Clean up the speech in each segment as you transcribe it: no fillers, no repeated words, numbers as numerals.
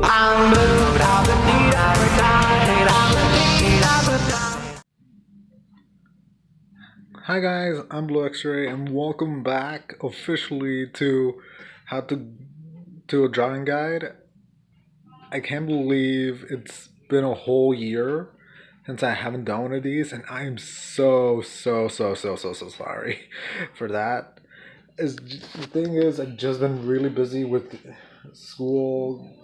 Hi guys, I'm Blue X-Ray and welcome back officially to how to a drawing guide. I can't believe it's been a whole year since I haven't done one of these, and I'm so sorry for that. The thing is, I've just been really busy with school,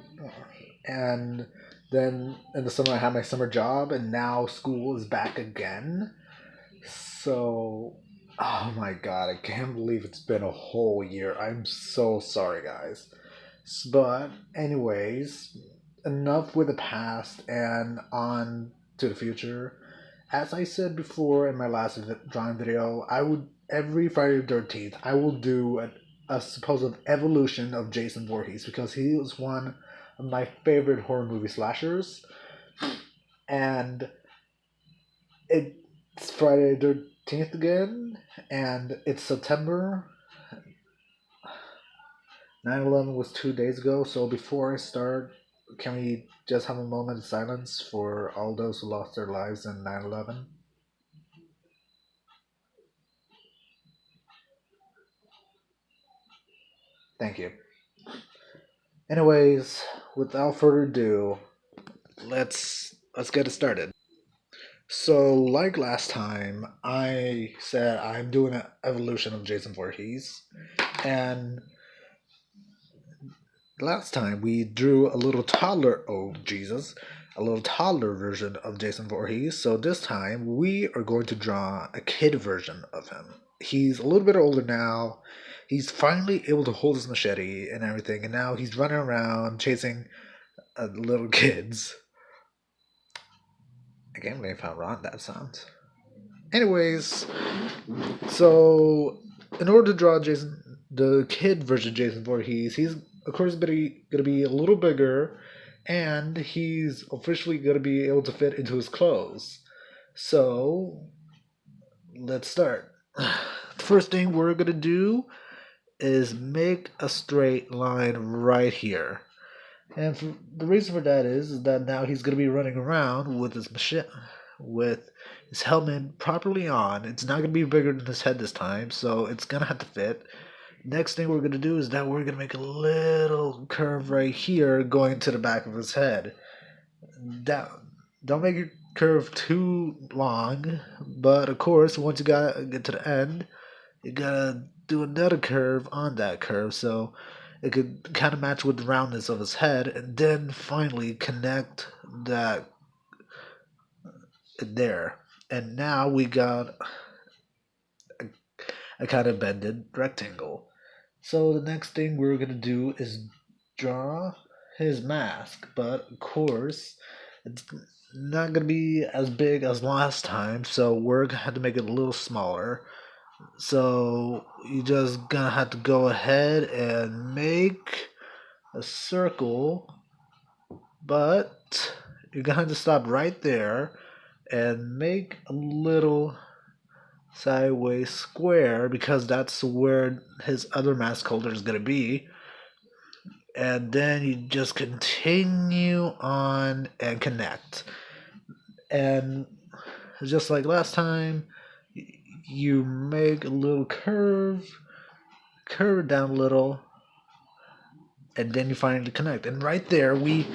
and then in the summer I had my summer job, and now school is back again. So, oh my god, I can't believe it's been a whole year. I'm so sorry, guys. But, anyways, enough with the past and on to the future. As I said before in my last drawing video, I would every Friday the 13th I will do a supposed evolution of Jason Voorhees because he was one of my favorite horror movie slashers, and it's Friday the 13th again, and it's September. 9/11 was 2 days ago, so before I start, can we just have a moment of silence for all those who lost their lives in 9/11? Thank you. Anyways, without further ado, let's get it started. So, like last time, I said I'm doing an evolution of Jason Voorhees, and last time we drew a little toddler, oh Jesus, a little toddler version of Jason Voorhees. So this time we are going to draw a kid version of him. He's a little bit older now. He's finally able to hold his machete and everything, and now he's running around chasing little kids. I can't believe how wrong that sounds. Anyways, so in order to draw the kid version of Jason Voorhees, he's of course gonna be a little bigger, and he's officially gonna be able to fit into his clothes. So let's start. The first thing we're gonna do is make a straight line right here. And the reason for that is that now he's going to be running around with his machine, with his helmet properly on. It's not going to be bigger than his head this time, so it's going to have to fit. Next thing we're going to do is that we're going to make a little curve right here going to the back of his head. Don't make your curve too long, but of course, once you get to the end, you gotta do another curve on that curve so it could kind of match with the roundness of his head, and then finally connect that there. And now we got a kind of bended rectangle. So the next thing we're gonna do is draw his mask, but of course it's not gonna be as big as last time, so we're gonna have to make it a little smaller. So you just gonna have to go ahead and make a circle, but you're gonna have to stop right there and make a little sideways square because that's where his other mask holder is gonna be. And then you just continue on and connect. And just like last time, you make a little curve it down a little, and then you finally connect. And right there, we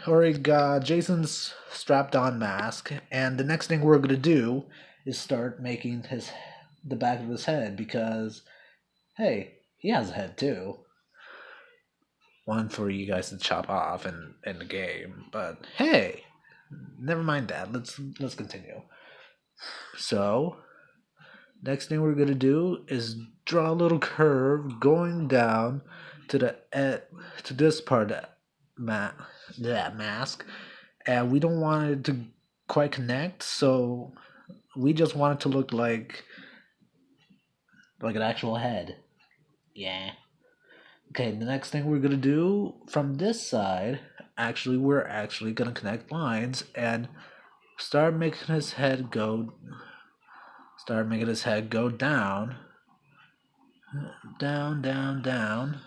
already got Jason's strapped on mask. And the next thing we're going to do is start making the back of his head because, hey, he has a head too. One for you guys to chop off in the game. But hey, never mind that. Let's continue. So, next thing we're gonna do is draw a little curve going down to to this part of that mask, and we don't want it to quite connect, so we just want it to look like an actual head. Yeah. Okay, the next thing we're gonna do from this side, we're actually gonna connect lines and start making his head go down, down,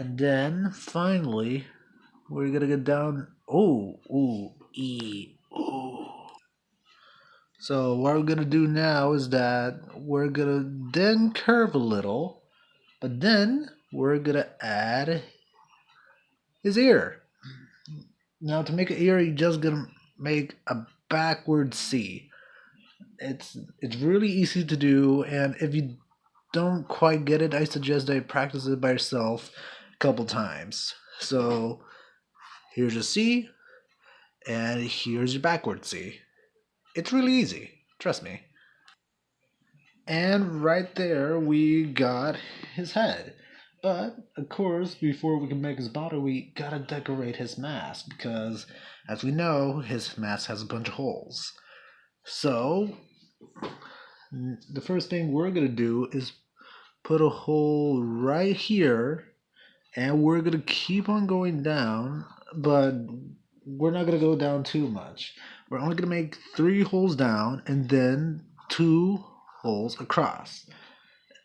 And then finally, we're gonna get down. Oh, ooh, e, ooh. So what we're gonna do now is that we're gonna then curve a little, but then we're gonna add his ear. Now to make an ear, you're just gonna make a backward C. It's really easy to do, and if you don't quite get it, I suggest that you practice it by yourself a couple times. So here's a C, and here's your backward C. It's really easy, trust me. And right there, we got his head. But, of course, before we can make his body, we gotta decorate his mask, because, as we know, his mask has a bunch of holes. So, the first thing we're gonna do is put a hole right here, and we're gonna keep on going down, but we're not gonna go down too much. We're only gonna make 3 holes down, and then 2 holes across.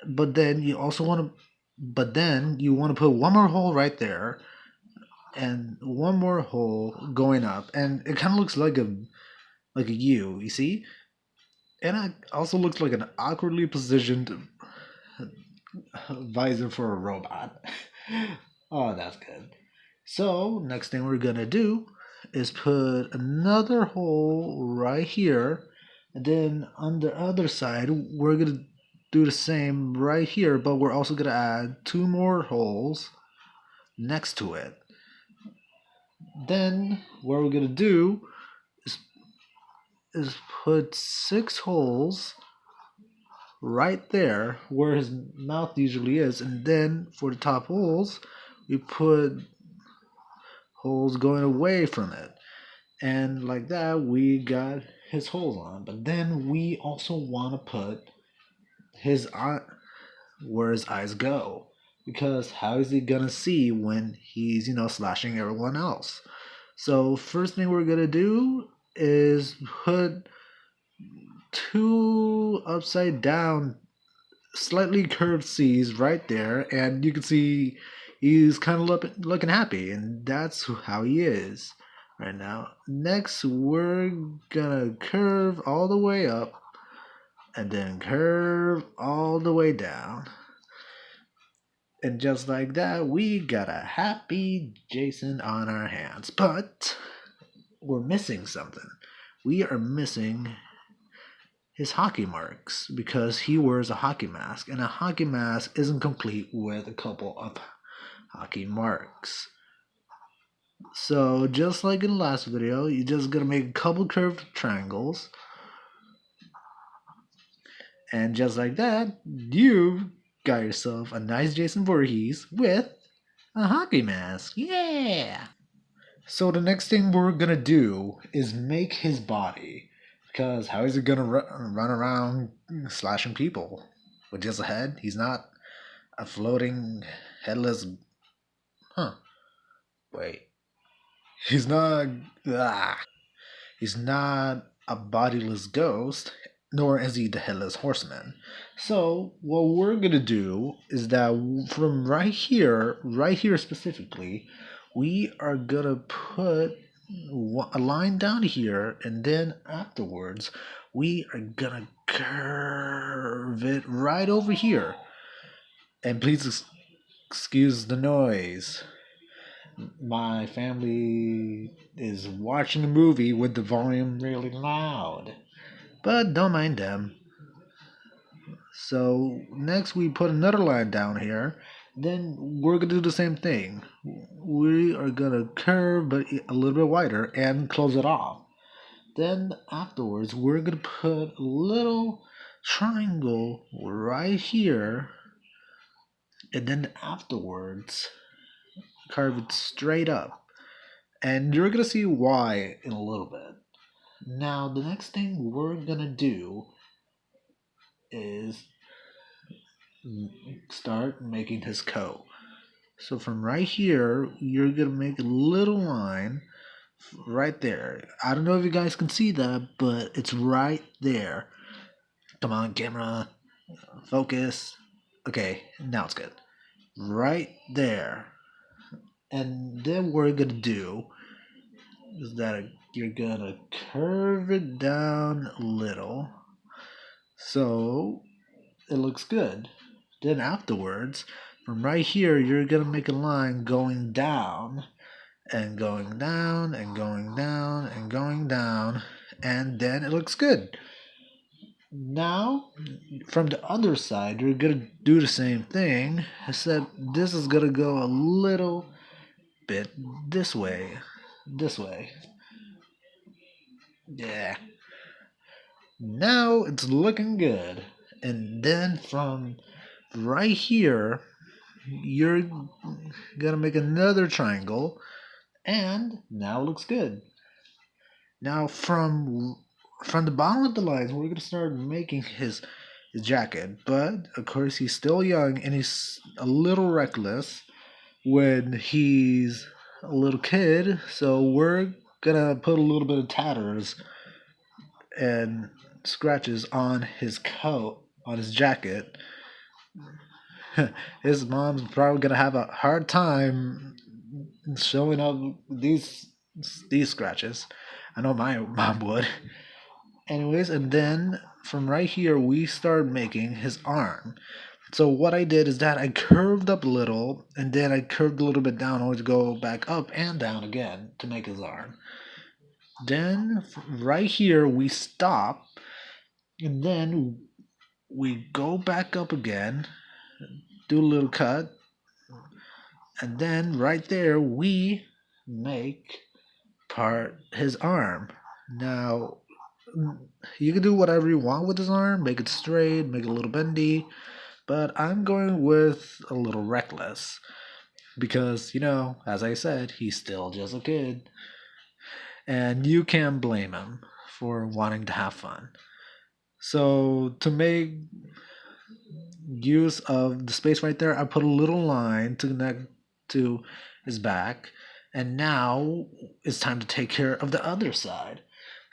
But then you also want to put one more hole right there and one more hole going up, and it kind of looks like a U, you see, and it also looks like an awkwardly positioned visor for a robot. Oh, that's good. So next thing we're gonna do is put another hole right here, and then on the other side we're gonna do the same right here, but we're also gonna add 2 more holes next to it. Then what we're gonna do is, put 6 holes right there where his mouth usually is, and then for the top holes we put holes going away from it, and like that we got his holes on. But then we also want to put his eye where his eyes go, because how is he gonna see when he's slashing everyone else? So first thing we're gonna do is put 2 upside down slightly curved C's right there, and you can see he's kind of looking happy, and that's how he is right now. Next, we're gonna curve all the way up, and then curve all the way down. And just like that, we got a happy Jason on our hands. But we're missing something. We are missing his hockey marks, because he wears a hockey mask, and a hockey mask isn't complete with a couple of hockey marks. So just like in the last video, you're just gonna make a couple curved triangles, and just like that, you got yourself a nice Jason Voorhees with a hockey mask. Yeah! So the next thing we're gonna do is make his body, because how is he gonna run around slashing people with just a head? He's not a floating headless. Huh? Wait, he's not. He's not a bodiless ghost, nor is he the headless horseman. So what we're gonna do is that from right here specifically, we are gonna put a line down here, and then afterwards we are gonna curve it right over here. And please excuse the noise. My family is watching a movie with the volume really loud, but don't mind them. So next we put another line down here. Then we're gonna do the same thing. We are gonna curve but a little bit wider and close it off. Then afterwards we're gonna put a little triangle right here, and then afterwards carve it straight up. And you're gonna see why in a little bit. Now the next thing we're gonna do is start making his coat. So from right here, you're gonna make a little line right there. I don't know if you guys can see that, but it's right there. Come on, camera, focus. Okay, now it's good. Right there. And then what we're gonna do is that you're gonna curve it down a little so it looks good. Then afterwards, from right here, you're gonna make a line going down and going down and going down and going down, and then it looks good. Now, from the other side, you're gonna do the same thing, except this is gonna go a little bit this way. This way. Yeah. Now it's looking good. And then from right here, you're gonna make another triangle, and now it looks good. Now from the bottom of the lines, we're gonna start making his jacket. But of course, he's still young and he's a little reckless when he's a little kid. So we're gonna put a little bit of tatters and scratches on his coat, on his jacket. His mom's probably gonna have a hard time showing up these scratches. I know my mom would. Anyways, and then from right here we start making his arm. So what I did is that I curved up a little and then I curved a little bit down only to go back up and down again to make his arm. Then right here we stop and then we go back up again, do a little cut, and then right there we make part his arm. Now you can do whatever you want with his arm, make it straight, make it a little bendy, but I'm going with a little reckless because, as I said, he's still just a kid, and you can't blame him for wanting to have fun. So to make use of the space right there, I put a little line to connect to his back, and now it's time to take care of the other side.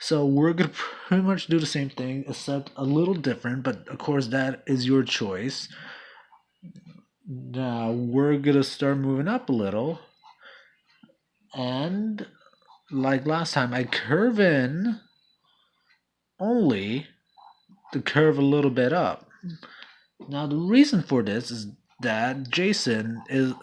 So we're gonna pretty much do the same thing, except a little different, but of course that is your choice. Now we're gonna start moving up a little, and like last time, I curve in only to curve a little bit up. Now the reason for this is that Jason is,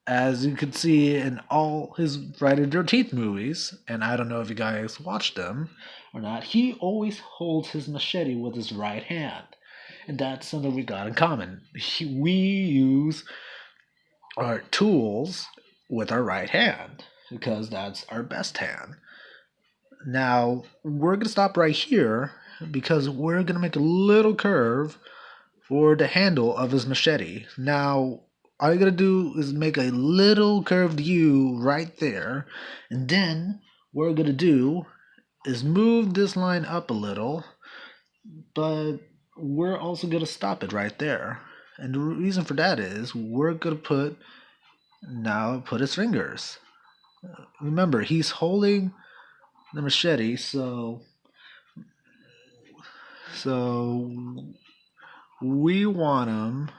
as you can see in all his Friday the 13th movies, and I don't know if you guys watched them or not, he always holds his machete with his right hand. And that's something we got in common. We use our tools with our right hand because that's our best hand. Now, we're going to stop right here because we're going to make a little curve for the handle of his machete. Now, all you're going to do is make a little curved U right there. And then what we're going to do is move this line up a little, but we're also going to stop it right there. And the reason for that is we're going to put his fingers. Remember, he's holding the machete, so we want him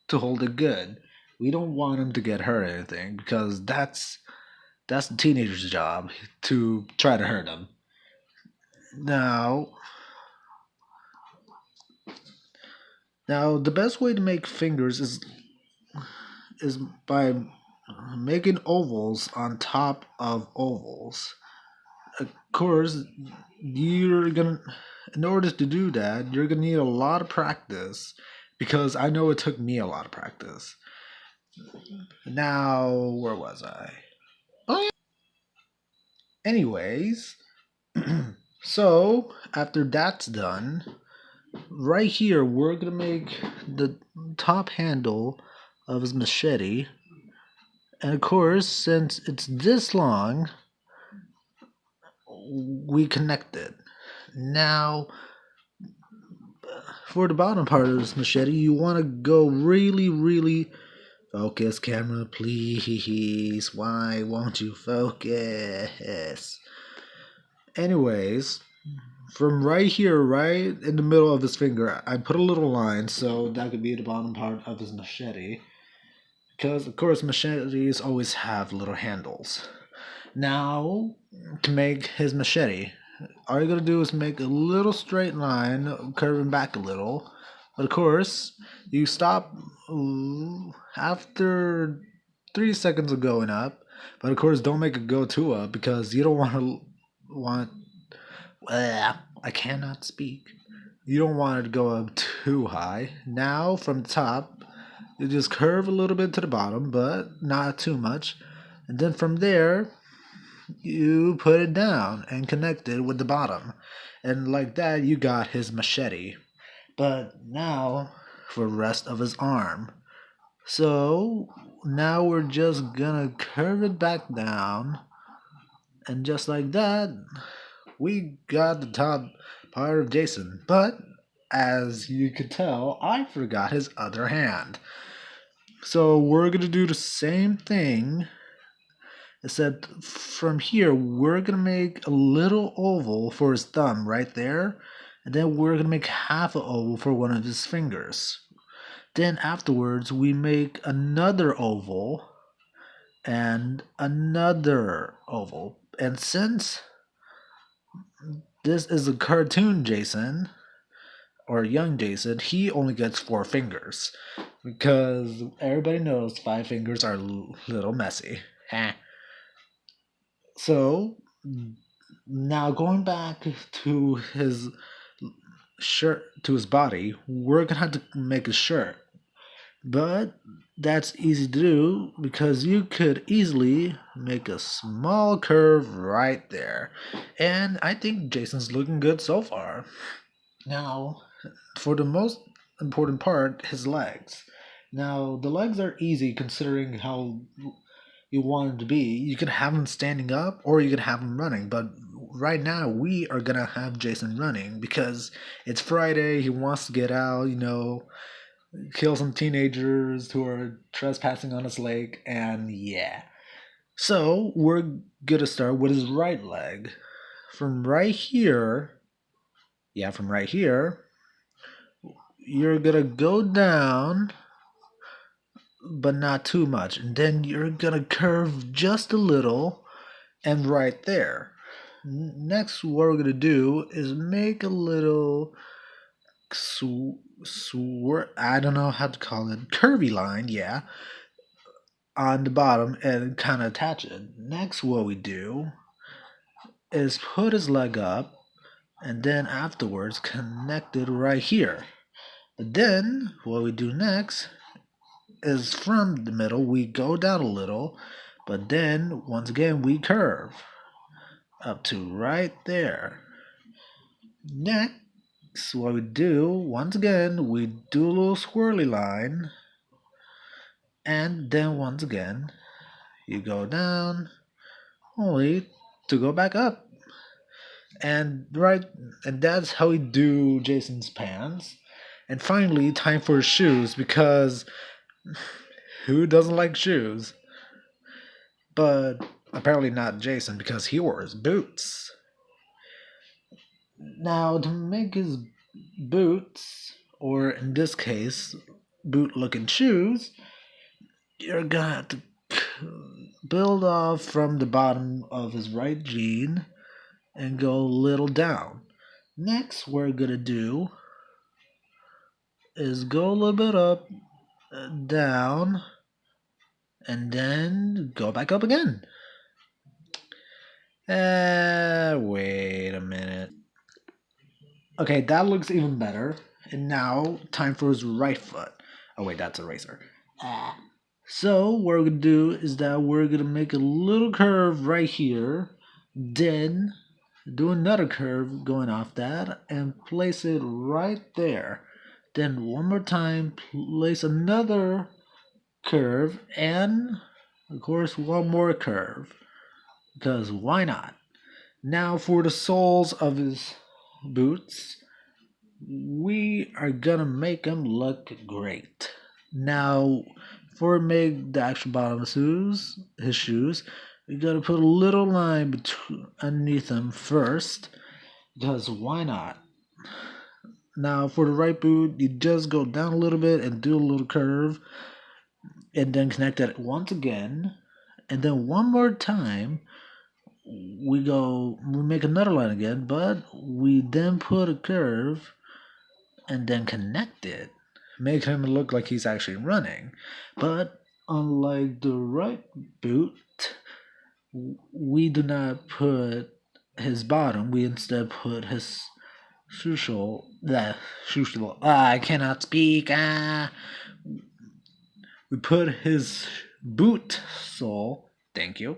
to hold it good. We don't want him to get hurt or anything because that's the teenager's job to try to hurt him. Now the best way to make fingers is by making ovals on top of ovals. Of course, you're gonna in order to do that, you're gonna need a lot of practice because I know it took me a lot of practice. Now, where was I? Oh, yeah. Anyways, so after that's done, right here we're gonna make the top handle of his machete, and of course, since it's this long, we connect it. Now, for the bottom part of this machete, you want to go really, really focus, camera, please. Why won't you focus? Anyways, from right here, right in the middle of his finger, I put a little line so that could be the bottom part of his machete. because of course machetes always have little handles. Now, to make his machete, all you're gonna do is make a little straight line, curving back a little. But of course, you stop after 3 seconds of going up. But of course, don't make it go too up because you don't want. I cannot speak. You don't want it to go up too high. Now, from the top, you just curve a little bit to the bottom, but not too much. And then from there, you put it down and connect it with the bottom. And like that, you got his machete. But now, for the rest of his arm. So, now we're just gonna curve it back down. And just like that, we got the top part of Jason. But, as you could tell, I forgot his other hand. So, we're gonna do the same thing, except from here we're gonna make a little oval for his thumb right there, and then we're gonna make half an oval for one of his fingers. Then afterwards we make another oval and another oval. And since this is a cartoon Jason, or young Jason, he only gets 4 fingers because everybody knows 5 fingers are a little messy. So now going back to his shirt, to his body, we're gonna have to make a shirt. But that's easy to do because you could easily make a small curve right there. And I think Jason's looking good so far. Now, for the most important part, his legs. Now, the legs are easy considering how you want him to be. You could have him standing up or you could have him running. But right now, we are going to have Jason running because it's Friday. He wants to get out, kill some teenagers who are trespassing on his lake. And yeah. So we're going to start with his right leg. From right here, you're going to go down, but not too much. And then you're going to curve just a little, and right there. Next, what we're going to do is make a little I don't know how to call it, curvy line, yeah, on the bottom and kind of attach it. Next, what we do is put his leg up and then afterwards connect it right here. But then, what we do next is from the middle, we go down a little, but then once again we curve up to right there. Next, what we do, once again, we do a little swirly line, and then once again, you go down, only to go back up. And that's how we do Jason's pants. And finally, time for his shoes, because who doesn't like shoes? But apparently not Jason, because he wears boots. Now, to make his boots, or in this case, boot-looking shoes, you're gonna have to build off from the bottom of his right jean and go a little down. Next, what we're gonna do is go a little bit up, down, and then go back up again. Wait a minute. Okay, that looks even better. And now, time for his right foot. Oh wait, that's a razor. So, what we're gonna do is that we're gonna make a little curve right here, then do another curve going off that, and place it right there. Then one more time, place another curve, and of course one more curve, because why not? Now for the soles of his boots, we are gonna make them look great. Now, before we make the actual bottom of his shoes, we gotta put a little line underneath them first, because why not? Now, for the right boot, you just go down a little bit and do a little curve. and then connect it once again, and then one more time we make another line again, but we then put a curve and then connect it, make him look like he's actually running. But unlike the right boot, we do not put his bottom, we instead put his social, I cannot speak, we put his boot sole, thank you,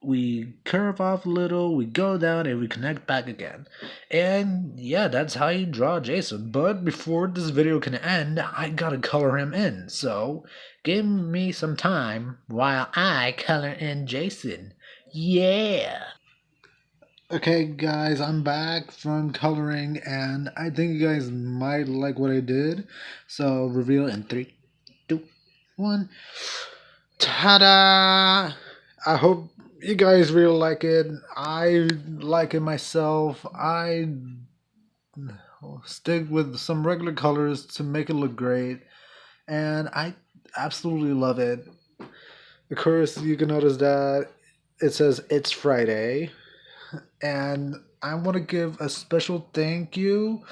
we curve off a little, we go down, and we connect back again. And yeah, that's how you draw Jason. But before this video can end, I gotta color him in. So give me some time while I color in Jason. Yeah! Okay, guys, I'm back from coloring, and I think you guys might like what I did. So reveal in 3, 2, 1. Ta-da! I hope you guys really like it. I like it myself. I stick with some regular colors to make it look great, and I absolutely love it. Of course, you can notice that it says it's Friday, and I want to give a special thank you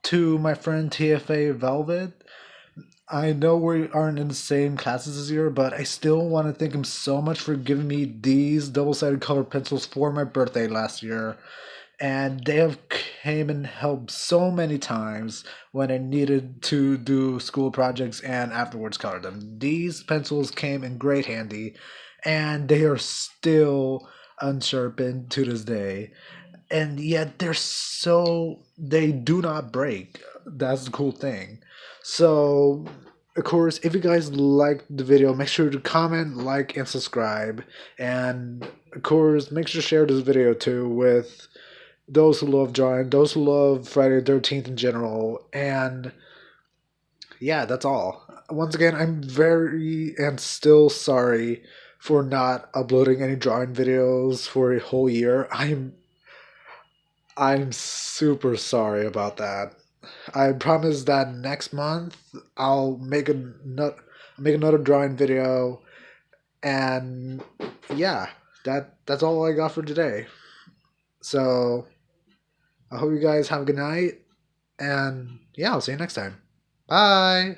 to my friend TFA Velvet. I know we aren't in the same classes this year, but I still want to thank him so much for giving me these double-sided colored pencils for my birthday last year. And they have came and helped so many times when I needed to do school projects and afterwards color them. These pencils came in great handy, and they are still unsharpened to this day, and yet they do not break. That's the cool thing. So of course, if you guys liked the video, make sure to comment, like, and subscribe. And of course, make sure to share this video too with those who love drawing, those who love Friday the 13th in general. And yeah, that's all. Once again, I'm very and still sorry for not uploading any drawing videos for a whole year. I'm super sorry about that. I promise that next month I'll make another drawing video, and yeah, that's all I got for today. So I hope you guys have a good night, and yeah, I'll see you next time. Bye.